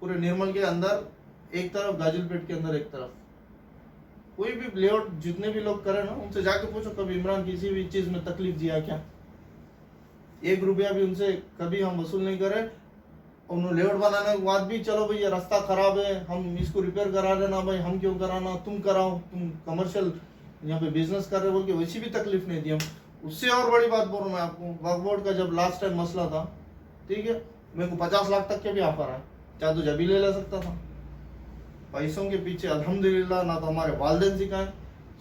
पूरे निर्मल के अंदर एक तरफ, गाजिलपेट के अंदर एक तरफ। कोई भी लेआउट जितने भी लोग करें ना, उनसे जाके पूछो कभी इमरान किसी भी चीज में तकलीफ दिया क्या? 1 रुपया भी उनसे कभी हम वसूल नहीं करे। उन्होंने लेआउट बनाने के बाद भी चलो भाई ये रास्ता खराब है, हम इसको रिपेयर करा देना, भाई हम क्यों कराना, तुम कराओ, तुम कमर्शियल यहाँ पे बिजनेस कर रहे बोल के वैसी भी तकलीफ नहीं दी हम। उससे और बड़ी बात बोल रहा हूँ मैं आपको, वक्फ बोर्ड का जब लास्ट टाइम मसला था, ठीक है, मेरे को 50 लाख तक के भी ऑफर आए, चाहे तो जब भी ले सकता था। पैसों के पीछे अल्हम्दुलिल्लाह ना तो हमारे वालिदैन सिखाए,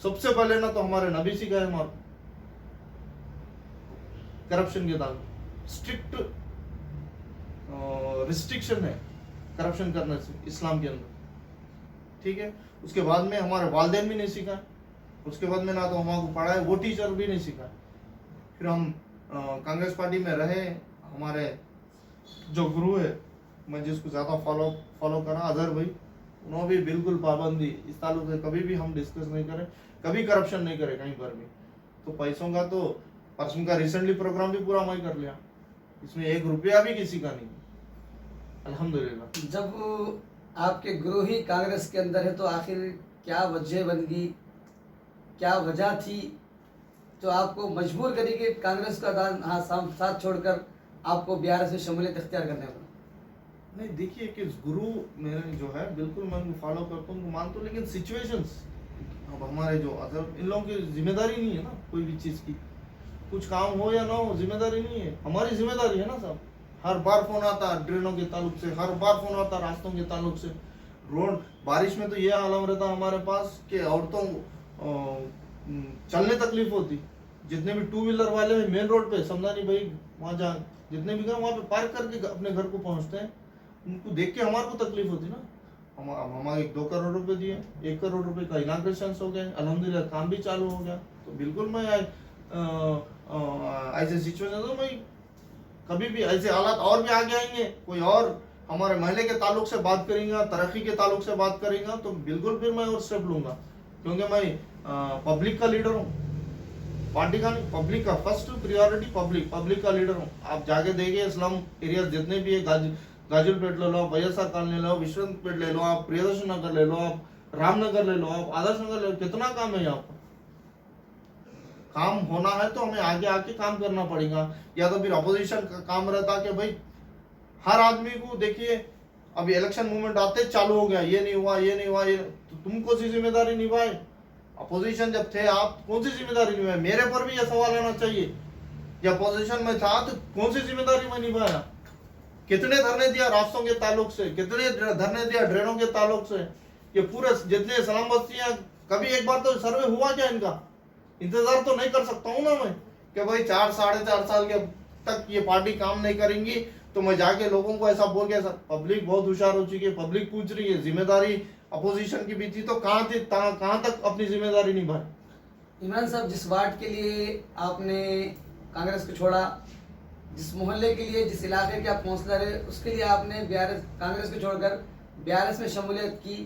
सबसे पहले ना तो हमारे नबी सिखाए हमारे करप्शन के दाग, स्ट्रिक्ट रिस्ट्रिक्शन है करप्शन करने से इस्लाम के अंदर, ठीक है। उसके बाद में हमारे वालिदैन भी नहीं सिखाए, उसके बाद में ना तो हमारे को पढ़ाए वो टीचर भी नहीं सिखाए। फिर हम कांग्रेस पार्टी में रहे, हमारे जो गुरु है, मैं जिसको ज़्यादा फॉलो करा, अजहर भाई, उन्होंने भी बिल्कुल पाबंदी इस ताल्लुक से कभी भी हम डिस्कस नहीं करें, कभी करप्शन नहीं करे कहीं पर भी। तो पैसों का तो परसों का रिसेंटली प्रोग्राम भी पूरा मैं कर लिया, इसमें 1 रुपया भी किसी का नहीं, अल्हम्दुलिल्लाह। जब आपके गुरु ही कांग्रेस के अंदर है तो आखिर क्या वजह बन गई, क्या वजह थी जो आपको मजबूर करी कि कांग्रेस का साथ छोड़कर आपको बीआरएस में शमूलियत इख्तियार करने पड़ा? नहीं देखिए कि गुरु मेरे जो है बिल्कुल मैं उनको फॉलो करता हूँ, उनको मानता हूँ, लेकिन सिचुएशंस अब हमारे जो अदर इन लोगों की जिम्मेदारी नहीं है ना, कोई भी चीज़ की कुछ काम हो या ना हो जिम्मेदारी नहीं है, हमारी जिम्मेदारी है ना साहब। हर बार फोन आता ड्रेनों के ताल्लुक से, हर बार फोन आता रास्तों के ताल्लुक से, रोड बारिश में तो ये आलम रहता हमारे पास कि औरतों चलने तकलीफ होती, जितने भी 2 व्हीलर वाले हैं मेन रोड पे समझानी भाई वहाँ जा, जितने भी घर वहाँ पे पार्क करके अपने घर को पहुँचते हैं, उनको देख के हमारे को तकलीफ होती ना। हम हमारे 2 करोड़ रुपए दिए, 1 करोड़ रुपए का इनाग्रेशन हो गया, अल्हम्दुलिल्लाह काम भी चालू हो गया। तो बिल्कुल मैं ऐसे सिचुएशन तो मैं कभी भी ऐसे हालात और भी आगे आएंगे, कोई और हमारे महल्ले के ताल्लुक से बात करेंगे, तरक्की के ताल्लुक से बात करेंगे, तो बिल्कुल फिर मैं और स्टेप लूंगा, क्योंकि मैं पब्लिक का लीडर हूँ, पार्टी का नहीं, पब्लिक का फर्स्ट प्रियोरिटी, पब्लिक का लीडर हूँ। आप जाके देखिए इस्लाम एरिया जितने भी है, गाजिलपेट ले लो, वैएसआर कॉलोनी ले लो, विश्वनाथपेट ले लो, आप प्रियदर्शन नगर ले लो, आप रामनगर ले लो, आप आदर्श नगर ले लो, कितना काम है यहाँ पर। काम होना है तो हमें आगे आके काम करना पड़ेगा, या तो फिर अपोजिशन का काम रहता कि भाई हर आदमी को देखिए अभी इलेक्शन मूवमेंट आते चालू हो गया, ये नहीं हुआ, ये नहीं हुआ, ये तो तुम कौन सी जिम्मेदारी निभाए? अपोजिशन जब थे आप कौन सी जिम्मेदारी निभाए? मेरे पर भी यह सवाल आना चाहिए, जब अपोजिशन में था तो कौन सी जिम्मेदारी मैं निभाया? कितने धरने दिया रास्तों के ताल्लुक से, कितने धरने दिया ड्रेनों के ताल्लुक से, ये पूरे जितने सलाम बस्तियां, कभी एक बार तो सर्वे हुआ क्या इनका? इंतजार तो नहीं कर सकता हूँ ना मैं कि भाई 4 साढ़े 4 साल के तक ये पार्टी काम नहीं करेंगी तो मैं जाके लोगों को ऐसा बोल के, पब्लिक बहुत होशियार हो चुकी है, पब्लिक पूछ रही है, जिम्मेदारी अपोजिशन की भी थी तो कहाँ तक अपनी जिम्मेदारी निभाई? इमरान साहब, जिस वार्ड के लिए आपने कांग्रेस को छोड़ा, जिस मोहल्ले के लिए, जिस इलाके के आप काउंसलर है, उसके लिए आपने बीआरएस कांग्रेस को छोड़कर बीआरएस में शमूलियत की,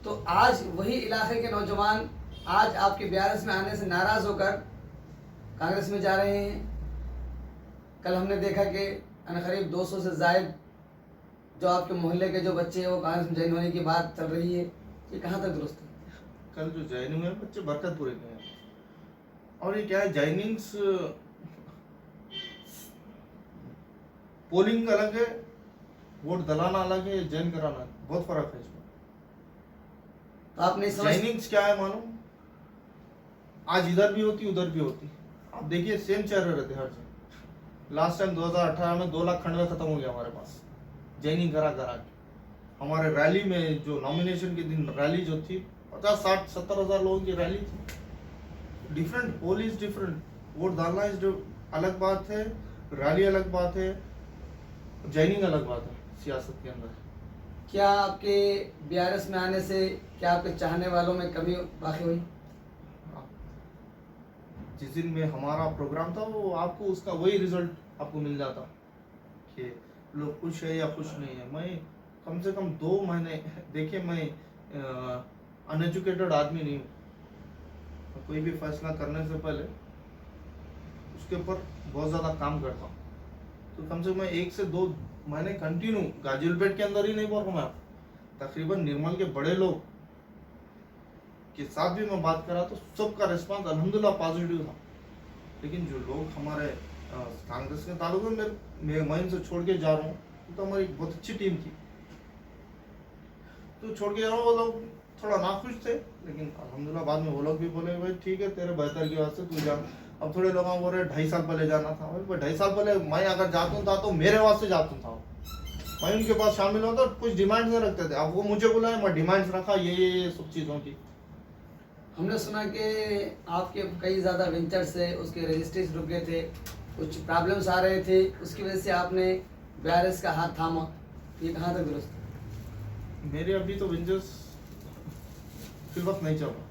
तो आज वही इलाके के नौजवान आज आपके बीआरएस में आने से नाराज होकर कांग्रेस में जा रहे हैं। कल हमने देखा कि करीब 200 से ज़ायद जो आपके मोहल्ले के जो बच्चे हैं वो कांग्रेस में ज्वाइन होने की बात चल रही है, ये कहाँ तक दुरुस्त है? कल जो ज्वाइनिंग हुए बच्चे बरकतपुर के हैं, और ये क्या है, ज्वाइनिंग्स पोलिंग अलग है, वोट दलाना अलग है, ज्वाइन कराना बहुत फर्क है इसमें। तो आपने ज्वाइनिंग्स क्या है मालूम, आज इधर भी होती उधर भी होती, आप देखिए सेम चेहरे रहते हर जगह। लास्ट टाइम 2018 में 2 लाख खंडवे खत्म हो गया हमारे पास ज्वाइनिंग करा के। हमारे रैली में जो नॉमिनेशन के दिन रैली जो थी 50 60 70 हजार लोगों की रैली थी। Different, poll is different, vote डालना इज अलग बात है, रैली अलग बात है, ज्वाइनिंग अलग बात है सियासत के अंदर। क्या आपके बीआरएस में आने से क्या आपके चाहने वालों में कमी वाक़ई हुई? जिस दिन में हमारा प्रोग्राम था वो आपको उसका वही रिजल्ट आपको मिल जाता कि लोग खुश है या खुश नहीं है। मैं कम से कम 2 महीने, देखिए मैं अनएजुकेटेड आदमी नहीं हूँ, कोई भी फैसला करने से पहले उसके ऊपर बहुत ज़्यादा काम करता हूँ। तो कम से कम मैं 1 से 2 मैंने कंटिन्यू गाजिलपेट के अंदर ही नहीं बोल रहा हूँ मैं आपको, तकरीबन निर्मल के बड़े लोग के साथ भी मैं बात करा तो सबका रिस्पांस अल्हम्दुलिल्लाह पॉजिटिव था। लेकिन जो लोग हमारे कांग्रेस के ताल्लुक में मैं इनसे छोड़ के जा रहा हूँ, तो हमारी बहुत अच्छी टीम थी, तो छोड़ के जा रहा हूँ, वो लोग थोड़ा नाखुश थे। लेकिन अल्हम्दुलिल्लाह बाद में वो लोग भी बोले भाई ठीक है तेरे बेहतर की वास्ते तू जा। अब थोड़े लोग बोल रहे 2.5 साल पहले जाना था, भाई 2.5 साल पहले मैं अगर जाता था तो मेरे वास्ते जाता था, मैं उनके पास शामिल होता, कुछ डिमांड्स नहीं रखते थे। अब वो मुझे बुलाए, मैं डिमांड्स रखा ये सब चीज़ों की। हमने सुना कि आपके कई ज़्यादा वेंचर्स है उसके रजिस्ट्रीज रुक गए थे, कुछ प्रॉब्लम्स आ रहे थे, उसकी वजह से आपने BRS का हाथ थामा, ये कहाँ तक दुरुस्त है? मेरे अभी तो वेंचर्स फिल वक्त नहीं चल रहा,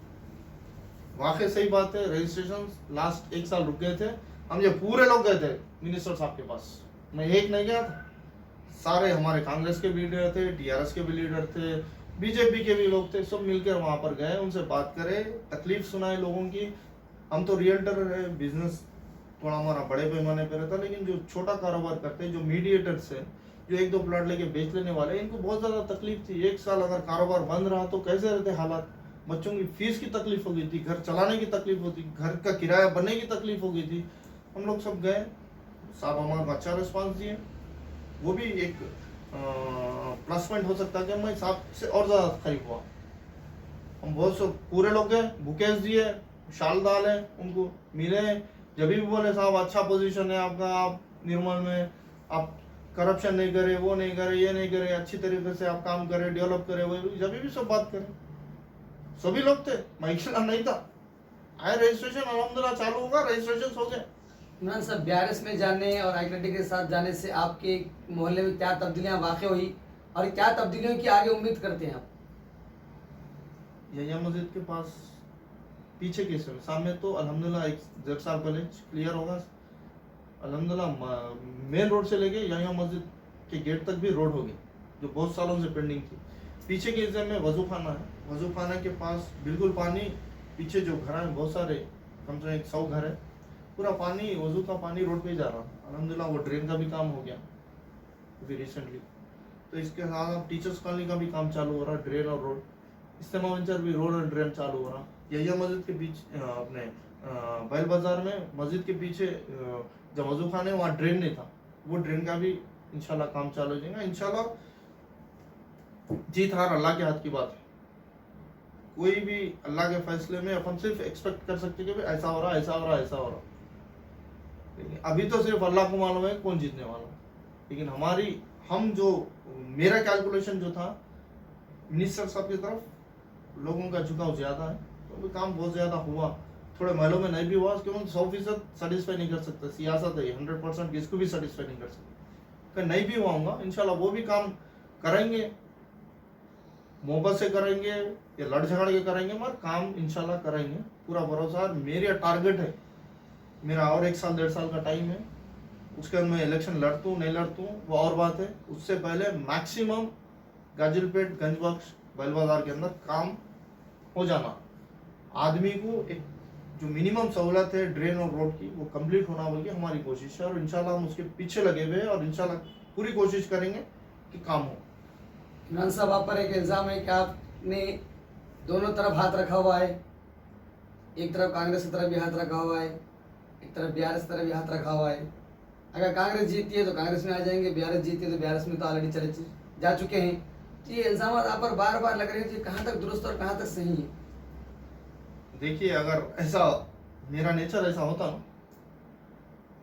वाकई सही बात है। रजिस्ट्रेशन लास्ट 1 साल रुक गए थे, हम ये पूरे लोग गए थे मिनिस्टर साहब के पास, मैं एक नहीं गया था, सारे हमारे कांग्रेस के भी लीडर थे, TRS के भी लीडर थे, बीजेपी के भी लोग थे, सब मिलकर वहां पर गए, उनसे बात करे, तकलीफ सुनाए लोगों की। हम तो रियल्टर है, बिजनेस थोड़ा हमारा बड़े पैमाने पर रहता, लेकिन जो छोटा कारोबार करते हैं, जो मीडिएटर्स है, जो 1-2 प्लॉट लेके बेच लेने वाले, इनको बहुत ज्यादा तकलीफ थी। 1 साल अगर कारोबार बंद रहा तो कैसे रहते हालात, बच्चों की फीस की तकलीफ हो गई थी, घर चलाने की तकलीफ होती, घर का किराया भरने की तकलीफ हो गई थी। हम लोग सब गए, साहब हमारा अच्छा रिस्पॉन्स दिए, वो भी एक प्लस पॉइंट हो सकता है कि मैं साहब से और ज्यादा करीब हुआ। हम बहुत सब पूरे लोग गए, बुकेस दिए, शाल डाले, उनको मिले, जब भी बोले साहब अच्छा पोजीशन है आपका, आप निर्मल में आप करप्शन नहीं करे, वो नहीं करे, ये नहीं करे, अच्छी तरीके से आप काम करे, डेवलप करे, वो जब भी सब बात करें, सभी लोग थे, मैं अकेला नहीं था। आए रजिस्ट्रेशन अल्हम्दुलिल्लाह चालू होगा, रजिस्ट्रेशन हो गए। इमरान साहब, BRS में जाने और आईटी के साथ जाने से आपके मोहल्ले में क्या तब्दीलियां वाक़ई हुई और क्या तब्दीलियों की आगे उम्मीद करते हैं आप? यहिया मस्जिद के पास पीछे के सामने तो अल्हम्दुलिल्लाह 1 साल पहले क्लियर होगा। अल्हम्दुलिल्लाह मेन रोड से लेके यहिया मस्जिद के गेट तक भी रोड होगी, जो बहुत सालों से पेंडिंग थी। पीछे के हिस्से में वजू खाना है, वजू खाना के पास बिल्कुल पानी, पीछे जो घर है बहुत सारे, कम से कम 100 घर है, पूरा पानी, वजू का पानी रोड पे ही जा रहा है। अल्हम्दुलिल्लाह वो ड्रेन का भी काम हो गया अभी रिसेंटली। तो इसके साथ अब टीचर्स कॉलोनी का भी काम चालू हो रहा है, ड्रेन और रोड, इस्तेमा वेंचर भी रोड और ड्रेन चालू हो रहा। यहिया मस्जिद के बीच अपने बैल बाजार में मस्जिद के पीछे जब वजू खाने वहाँ ड्रेन नहीं था, वो ड्रेन का भी इंशाल्लाह काम चालू हो जाएगा। इंशाल्लाह जीत हार अल्लाह के हाथ की बात है, कोई भी अल्लाह के फैसले में अपन सिर्फ एक्सपेक्ट कर सकते कि भाई ऐसा हो रहा, ऐसा हो रहा, ऐसा हो रहा, लेकिन अभी तो सिर्फ अल्लाह को मालूम है कौन जीतने वाला। लेकिन हम जो मेरा कैलकुलेशन जो था मिनिस्टर साहब की तरफ लोगों का झुकाव ज्यादा है, तो भी काम बहुत ज्यादा हुआ, थोड़े महलों में नहीं भी हुआ, क्योंकि 100% सेटिस्फाई नहीं कर सकता, सियासत है 100% किसको भी सेटिस्फाई नहीं कर सकता, नहीं भी हुआ इंशाल्लाह वो भी काम करेंगे, मोहब्बत से करेंगे या लड़ झगड़ के करेंगे, मगर काम इंशाल्लाह करेंगे, पूरा भरोसा। मेरा टारगेट है, मेरा और 1 साल 1.5 साल का टाइम है, उसके बाद मैं इलेक्शन लड़तूँ नहीं लड़तूँ वो और बात है। उससे पहले मैक्सिमम गाजिलपेट, गंजबख्श, बैल बाजार के अंदर काम हो जाना, आदमी को एक जो मिनिमम सहूलत है ड्रेन और रोड की वो कंप्लीट होना बोल के हमारी कोशिश है, और इंशाल्लाह हम उसके पीछे लगे हुए हैं, और इंशाल्लाह पूरी कोशिश करेंगे कि काम हो। इमरान साहब, आप पर एक इल्ज़ाम है कि आपने दोनों तरफ हाथ रखा हुआ है, एक तरफ कांग्रेस की तरफ भी हाथ रखा हुआ है, एक तरफ BRS की तरफ भी हाथ रखा हुआ है। अगर कांग्रेस जीतती है तो कांग्रेस में आ जाएंगे, BRS जीतती है तो BRS में तो ऑलरेडी चले जा चुके हैं। ये इल्ज़ाम आप पर बार बार लग रहे हैं, कहाँ तक दुरुस्त और कहाँ तक सही है? देखिए, अगर ऐसा मेरा नेचर ऐसा होता ना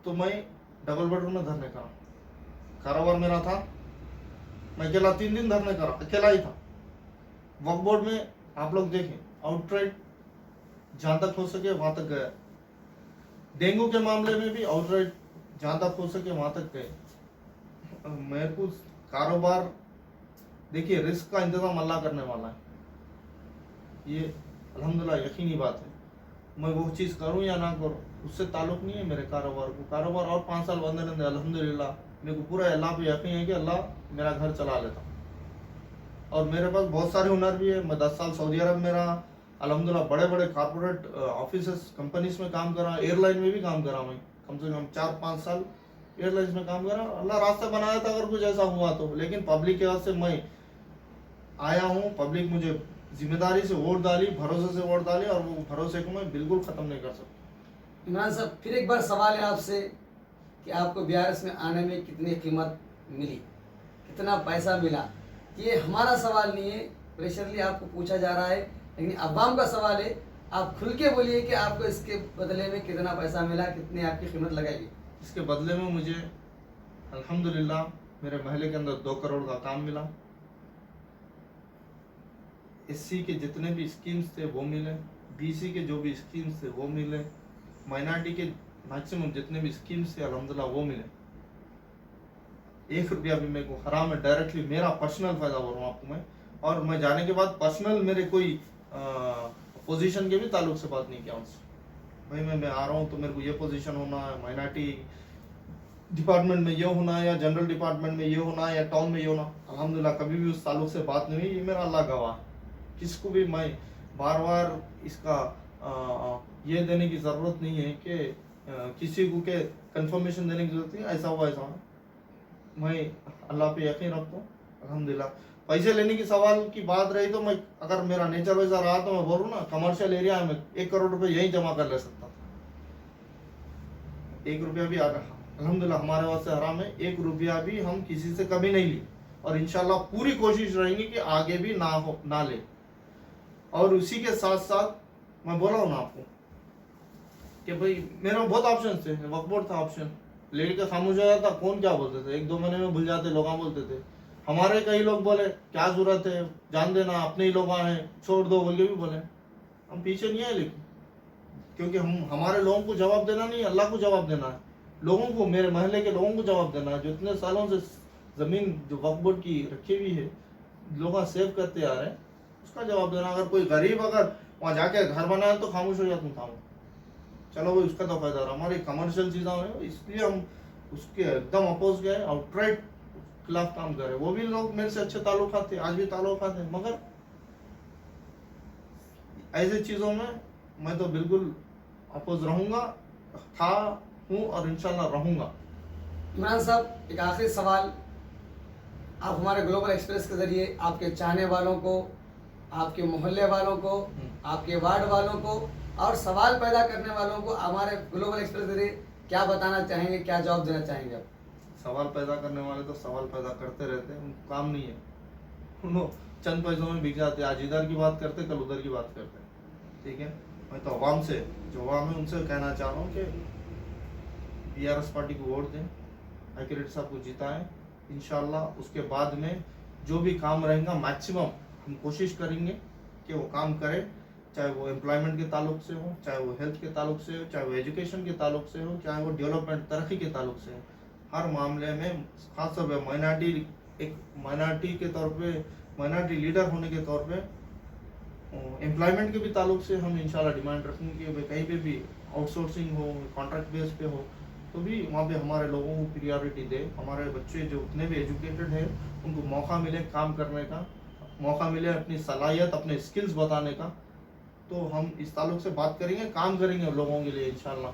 तो मैं डबल बेडरूम में धरने का कारोबार मेरा था, मैं अकेला 3 दिन धरने का अकेला ही था। वक्फ बोर्ड में आप लोग देखें, आउटराइट जहां तक हो सके वहां तक गया, डेंगू के मामले में भी आउटराइट जहां तक हो सके वहां तक गए। मेरे को कारोबार, देखिए रिस्क का इंतजाम अल्लाह करने वाला है, ये अल्हम्दुलिल्लाह यकीनी बात है। मैं वो चीज़ करूं या ना करूं उससे ताल्लुक नहीं है मेरे कारोबार को। कारोबार और 5 साल बंद रहने, अल्हम्दुलिल्लाह मेरे को पूरा अल्लाह पे यकीन है कि अल्लाह मेरा घर चला लेता। और मेरे पास बहुत सारे हुनर भी है, मैं 10 साल सऊदी अरब में रहा, अल्हम्दुलिल्लाह बड़े बड़े कॉर्पोरेट ऑफिस कंपनीज में काम करा, एयरलाइन में भी काम करा, मैं कम से कम 4-5 साल एयरलाइंस में काम कर रहा हूँ। अल्लाह रास्ता बनाया था अगर कुछ ऐसा हुआ तो, लेकिन पब्लिक के वजह से मैं आया हूँ। पब्लिक मुझे जिम्मेदारी से वोट डाली, भरोसे से वोट डाली, और वो भरोसे को मैं बिल्कुल ख़त्म नहीं कर सकता। इमरान साहब, फिर एक बार सवाल है आपसे कि आपको बीआरएस में आने में कितनी कीमत मिली, कितना पैसा मिला। ये हमारा सवाल नहीं है, प्रेशरली आपको पूछा जा रहा है, लेकिन अवाम का सवाल है। आप खुल के बोलिए कि आपको इसके बदले में कितना पैसा मिला, कितनी आपकी कीमत लगाई। इसके बदले में मुझे अल्हम्दुलिल्लाह मेरे महल्ले के अंदर 2 करोड़ का काम मिला। एससी के जितने भी स्कीम्स थे वो मिले, बीसी के जो भी स्कीम्स थे वो मिले, माइनॉरिटी के मैक्सिमम जितने भी स्कीम्स थे अल्हम्दुलिल्लाह वो मिले। 1 रुपया भी मेरे को हराम है, डायरेक्टली मेरा पर्सनल फायदा बोल रहा हूँ आपको मैं। और मैं जाने के बाद पर्सनल मेरे कोई पोजीशन के भी ताल्लुक से बात नहीं किया उनसे। भाई मैं आ रहा हूँ तो मेरे को ये पोजीशन होना है, माइनॉरिटी डिपार्टमेंट में ये होना है, या जनरल डिपार्टमेंट में ये होना है, या टाउन में ये होना। अल्हम्दुलिल्लाह कभी भी उस ताल्लुक से बात नहीं हुई। ये मेरा अल्लाह गवाह। किसको भी मैं बार बार इसका ये देने की ज़रूरत नहीं है कि किसी को के कंफर्मेशन देने की जरूरत नहीं, ऐसा हुआ ऐसा हुआ। मैं अल्लाह पे यकीन रखता हूँ अल्हम्दुलिल्लाह। पैसे लेने की सवाल की बात रही तो मैं, अगर मेरा नेचर वैसा रहा तो मैं बोलूँ ना, कमर्शियल एरिया में 1 करोड़ रुपए यहीं जमा कर ले सकता था। 1 रुपया भी अल्हम्दुलिल्लाह हमारे वास्ते हराम है। 1 रुपया भी हम किसी से कभी नहीं लिए, और इंशाल्लाह पूरी कोशिश रहेंगी कि आगे भी ना ले। और उसी के साथ साथ मैं बोला हूँ ना आपको कि भाई मेरे बहुत ऑप्शन थे। वक्फ बोर्ड था ऑप्शन, लेडी का खामोश हो जाता, कौन क्या बोलते थे, 1-2 महीने में भूल जाते, लोग बोलते थे। हमारे कई लोग बोले क्या जरूरत है, जान देना, अपने ही लोग हैं, छोड़ दो बोल के भी बोले। हम पीछे नहीं आए, लेकिन क्योंकि हमारे लोगों को जवाब देना नहीं, अल्लाह को जवाब देना है। लोगों को, मेरे महल्ले के लोगों को जवाब देना है, जो इतने सालों से ज़मीन जो वक्फ बोर्ड की रखी हुई है, लोग सेव करते आ रहे हैं, उसका जवाब देना। अगर कोई गरीब अगर वहाँ जाके घर बनाए तो खामोश हो जाता था, चलो भाई उसका तो फायदा रहा। हमारी कमर्शियल चीज़ें हैं, इसलिए हम उसके एकदम अपोज गए, आउटराइट खिलाफ काम करे। वो भी लोग मेरे से अच्छे ताल्लुकात थे, आज भी ताल्लुकात हैं, मगर ऐसी चीज़ों में मैं तो बिल्कुल अपोज रहूँगा, था, हूँ और इंशाल्लाह रहूँगा। इमरान साहब, एक आखिरी सवाल, आप हमारे ग्लोबल एक्सप्रेस के ज़रिए आपके चाहने वालों को, आपके मोहल्ले वालों को, आपके वार्ड वालों को और सवाल पैदा करने वालों को हमारे ग्लोबल एक्सप्रेस के जरिए क्या बताना चाहेंगे, क्या जवाब देना चाहेंगे आप? सवाल पैदा करने वाले तो सवाल पैदा करते रहते हैं, उनको काम नहीं है। उनको चंद पैसों में बिक जाते हैं, आज इधर की बात करते, कल उधर की बात करते हैं। ठीक है, मैं तो अवाम से, जो अवाम है उनसे कहना चाह रहा हूँ कि बीआरएस पार्टी को वोट दें, एक्यूरेट साहब को जिताएं। इंशाल्लाह उसके बाद में जो भी काम रहेगा मैक्सिमम हम कोशिश करेंगे कि वो काम करे, चाहे वो एम्प्लॉयमेंट के ताल्लुक से हो, चाहे वो हेल्थ के ताल्लुक से हो, चाहे वो एजुकेशन के ताल्लुक से हो, चाहे वो डेवलपमेंट तरक्की के ताल्लुक से हो। हर मामले में खासतौर पर माइनॉरिटी, एक माइनॉरिटी के तौर पे, माइनॉरिटी लीडर होने के तौर पे एम्प्लॉयमेंट के भी ताल्लुक से हम इंशाल्लाह डिमांड रखेंगे कि भाई कहीं पे भी आउटसोर्सिंग हो, कॉन्ट्रैक्ट बेस पे हो, तो भी वहाँ पे हमारे लोगों को प्रियोरिटी दे। हमारे बच्चे जो उतने भी एजुकेटेड हैं उनको मौका मिले काम करने का, मौका मिले अपनी सलाहियत, अपने स्किल्स बताने का। तो हम इस ताल्लुक से बात करेंगे, काम करेंगे लोगों के लिए इंशाल्लाह।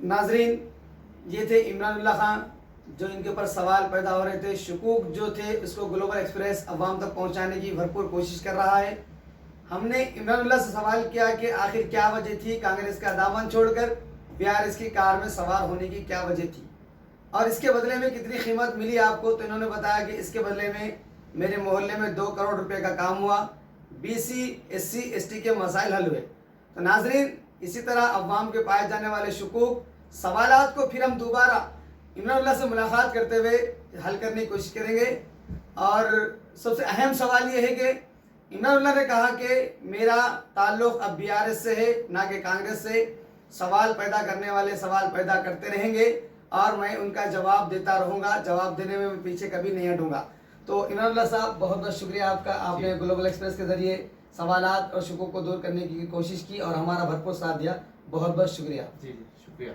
नाजरीन, ये थे इमरानुल्लाह खान, जो इनके ऊपर सवाल पैदा हो रहे थे, शकूक जो थे, उसको ग्लोबल एक्सप्रेस अवाम तक पहुंचाने की भरपूर कोशिश कर रहा है। हमने इमरानुल्लाह से सवाल किया कि आखिर क्या वजह थी कांग्रेस का दामन छोड़कर बीआरएस की कार में सवार होने की, क्या वजह थी और इसके बदले में कितनी कीमत मिली आपको। तो इन्होंने बताया कि इसके बदले में मेरे मोहल्ले में 2 करोड़ रुपए का काम हुआ, बीसी, एससी, एसटी के मसाइल हल हुए। तो नाजरीन, इसी तरह अवाम के पाए जाने वाले शकूक, सवालात को फिर हम दोबारा इमरानुल्लाह से मुलाकात करते हुए हल करने की कोशिश करेंगे। और सबसे अहम सवाल ये है कि इमरानुल्लाह ने कहा कि मेरा ताल्लुक़ अब बीआरएस से है, ना कि कांग्रेस से। सवाल पैदा करने वाले सवाल पैदा करते रहेंगे और मैं उनका जवाब देता रहूँगा, जवाब देने में मैं पीछे कभी नहीं हटूँगा। तो इमरानुल्लाह साहब, बहुत बहुत शुक्रिया आपका, आपने ग्लोबल एक्सप्रेस के ज़रिए सवालात और शकूक को दूर करने की कोशिश की और हमारा भरपूर साथ दिया। बहुत बहुत शुक्रिया। जी शुक्रिया।